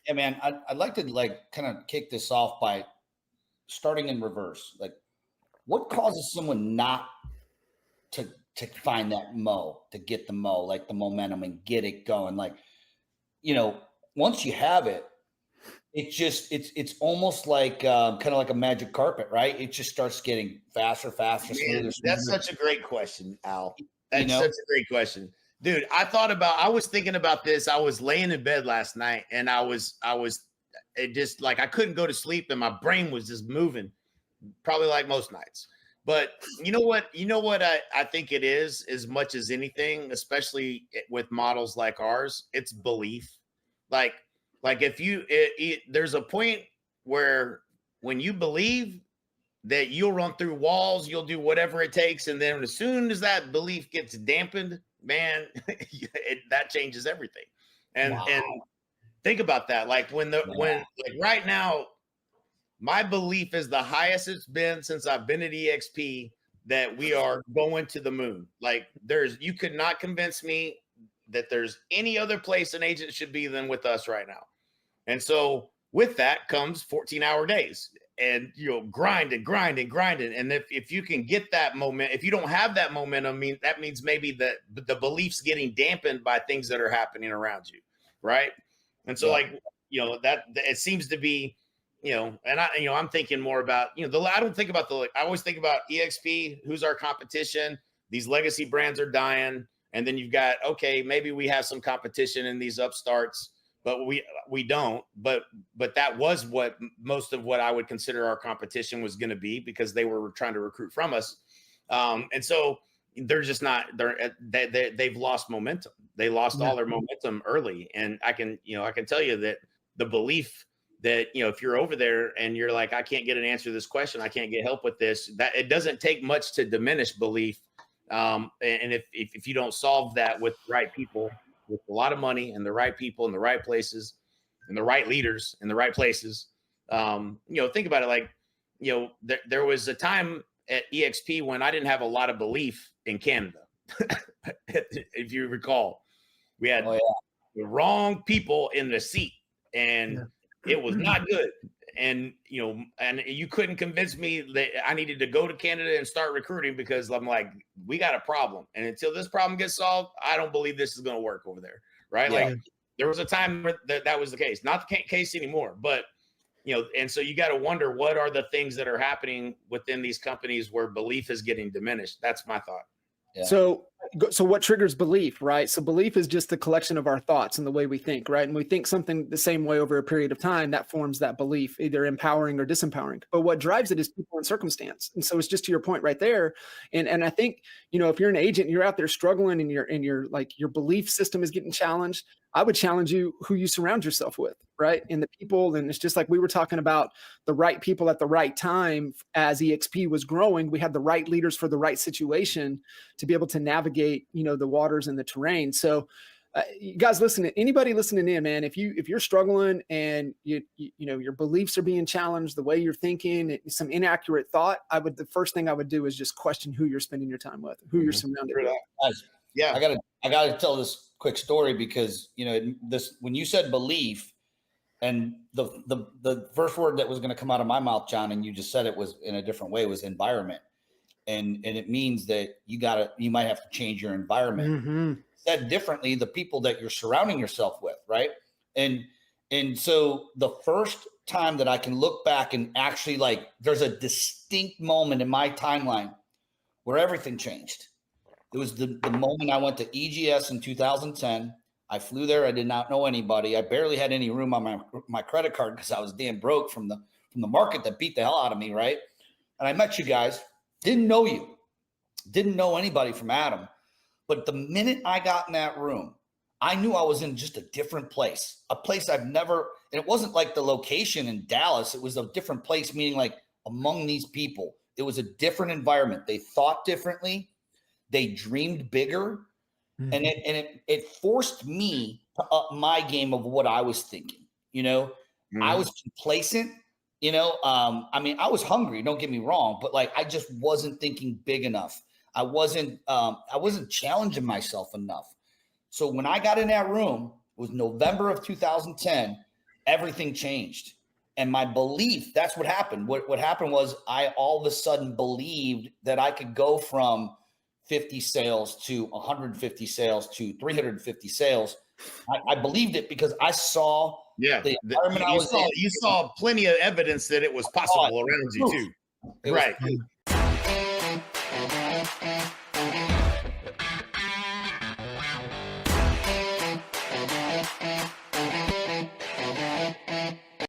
Yeah, man, I'd like to like kind of kick this off by starting in reverse. Like, what causes someone not to find that to get the like the momentum and get it going? Like, once you have it, it's almost like kind of like a magic carpet, right? It just starts getting faster, faster, Man, smoother, that's smoother. such a great question, Al. You That's know, such a great question. Dude, I was thinking about this. I was laying in bed last night and it just like I couldn't go to sleep and my brain was just moving, probably like most nights. But you know what I think it is as much as anything, especially with models like ours, it's belief. Like, like if there's a point where when you believe that you'll run through walls, you'll do whatever it takes. And then as soon as that belief gets dampened, man, that changes everything. And wow. think about that. Like Yeah. like right now, my belief is the highest it's been since I've been at EXP that we are going to the moon. Like you could not convince me that there's any other place an agent should be than with us right now. And so with that comes 14-hour days and grinding. And if you can get that moment, if you don't have that momentum, that means maybe that the belief's getting dampened by things that are happening around you. Right. And so Yeah. that it seems to be, and I'm thinking more about, I don't think about I always think about EXP, who's our competition. These legacy brands are dying. And then you've got, okay, maybe we have some competition in these upstarts, but we don't. But that was what most of what I would consider our competition was going to be, because they were trying to recruit from us. And so they're just not, they've lost momentum. They lost all their momentum early. And I can tell you that the belief that, if you're over there and you're like, I can't get an answer to this question, I can't get help with this, that it doesn't take much to diminish belief. And if you don't solve that with the right people, with a lot of money and the right people in the right places and the right leaders in the right places, think about it. Like, there was a time at EXP when I didn't have a lot of belief in Canada. If you recall, we had the wrong people in the seat and it was not good. And you couldn't convince me that I needed to go to Canada and start recruiting, because I'm like, we got a problem, and until this problem gets solved, I don't believe this is going to work over there, right? Yeah. Like, there was a time where that was the case, not the case anymore, but and so you got to wonder, what are the things that are happening within these companies where belief is getting diminished? That's my thought. Yeah. So what triggers belief, right? So belief is just the collection of our thoughts and the way we think, right? And we think something the same way over a period of time, that forms that belief, either empowering or disempowering. But what drives it is people and circumstance. And so it's just to your point right there. And I think, if you're an agent, you're out there struggling and your belief system is getting challenged, I would challenge you who you surround yourself with, right? And the people, and it's just like we were talking about the right people at the right time. As EXP was growing, we had the right leaders for the right situation to be able to navigate, the waters and the terrain. So you guys anybody listening in, man, if you're struggling and your beliefs are being challenged, the way you're thinking, some inaccurate thought, the first thing I would do is just question who you're spending your time with, who you're surrounded with. Guys, Yeah. I gotta tell this quick story, because when you said belief, and the first word that was going to come out of my mouth, John, and you just said it was in a different way, was environment. And it means that you might have to change your environment. Mm-hmm. Said differently, the people that you're surrounding yourself with, right? And so the first time that I can look back and actually, like, there's a distinct moment in my timeline where everything changed. It was the moment I went to EGS in 2010. I flew there. I did not know anybody. I barely had any room on my credit card because I was damn broke from the market that beat the hell out of me, right? And I met you guys. Didn't know you. Didn't know anybody from Adam. But the minute I got in that room, I knew I was in just a different place, a place I've never, and it wasn't like the location in Dallas. It was a different place, meaning like among these people, it was a different environment. They thought differently. They dreamed bigger. Mm-hmm. And it forced me to up my game of what I was thinking. Mm-hmm. I was complacent. I mean, I was hungry, don't get me wrong, but like, I just wasn't thinking big enough. I wasn't challenging myself enough. So when I got in that room, it was November of 2010. everything changed. And my belief, that's what happened. What happened was I all of a sudden believed that I could go from 50 sales to 150 sales to 350 sales. I believed it because I saw the environment I was in. You saw plenty of evidence that it was possible around you too. It Right. was